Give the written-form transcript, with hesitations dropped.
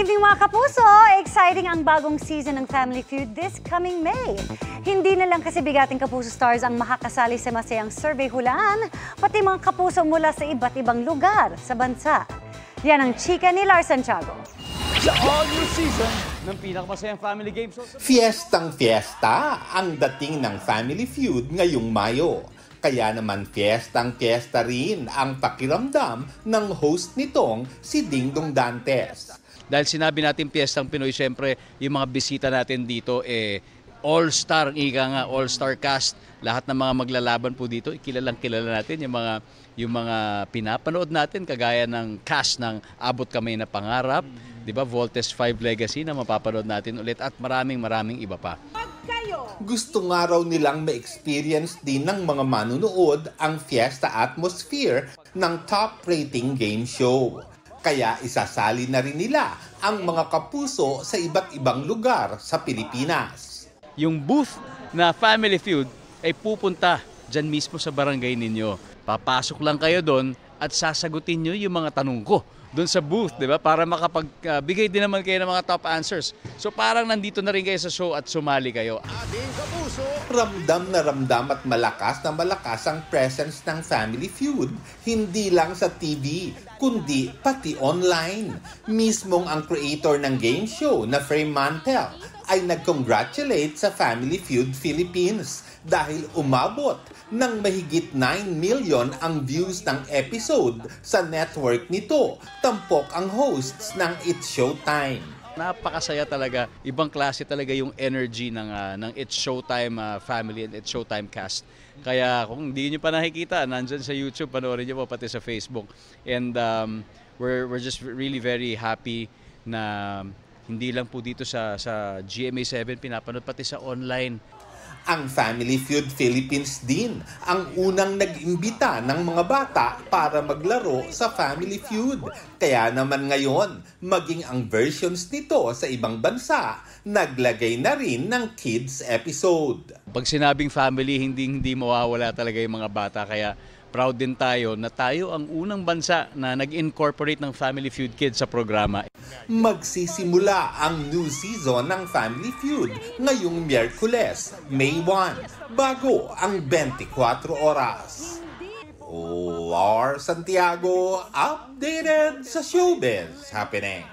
evening mga kapuso! Exciting ang bagong season ng Family Feud this coming May. Hindi na lang kasi bigating kapuso stars ang makakasali sa masayang survey hulaan, pati mga kapuso mula sa iba't ibang lugar sa bansa. Yan ang chika ni Lars Santiago. Sa all-new season ng pinakamasayang family game show. Fiestang-fiesta ang dating ng Family Feud ngayong Mayo. Kaya naman fiestang-fiesta rin ang pakiramdam ng host nitong si Dingdong Dantes. Dahil sinabi natin Fiestang Pinoy, syempre yung mga bisita natin dito all-star, all-star cast. Lahat ng mga maglalaban po dito, kilalang kilala natin yung mga pinapanood natin kagaya ng cast ng Abot Kamay na Pangarap, 'di ba? Voltes 5 Legacy na mapapanood natin ulit at maraming iba pa. Gusto nga raw nilang ma-experience din ng mga manunood ang fiesta atmosphere ng top rating game show. Kaya isasali na rin nila ang mga kapuso sa iba't ibang lugar sa Pilipinas. Yung booth na Family Feud ay pupunta dyan mismo sa barangay ninyo. Papasok lang kayo doon at sasagutin nyo yung mga tanong ko doon sa booth, di ba? Para makapagbigay din naman kayo ng mga top answers. So parang nandito na rin kayo sa show at sumali kayo. Ramdam na ramdam at malakas na malakas ang presence ng Family Feud, hindi lang sa TV, kundi pati online. Mismong ang creator ng game show na Frame Mantel ay nag-congratulate sa Family Feud Philippines dahil umabot ng mahigit 9 million ang views ng episode sa network nito. Tampok ang hosts ng It's Showtime. Napakasaya talaga. Ibang klase talaga yung energy ng It's Showtime family and It's Showtime cast. Kaya kung hindi nyo pa nakikita, nandyan sa YouTube, panoorin nyo po pati sa Facebook. And we're just really very happy na hindi lang po dito sa GMA7 pinapanood, pati sa online. Ang Family Feud Philippines din ang unang nag-imbita ng mga bata para maglaro sa Family Feud. Kaya naman ngayon, maging ang versions nito sa ibang bansa, naglagay na rin ng kids episode. Pag sinabing family, hindi mawawala talaga yung mga bata. Kaya proud din tayo na tayo ang unang bansa na nag-incorporate ng Family Feud Kids sa programa. Magsisimula ang new season ng Family Feud ngayong Miyerkules, May 1, bago ang 24 oras. Lars Santiago, updated sa Showbiz Happening.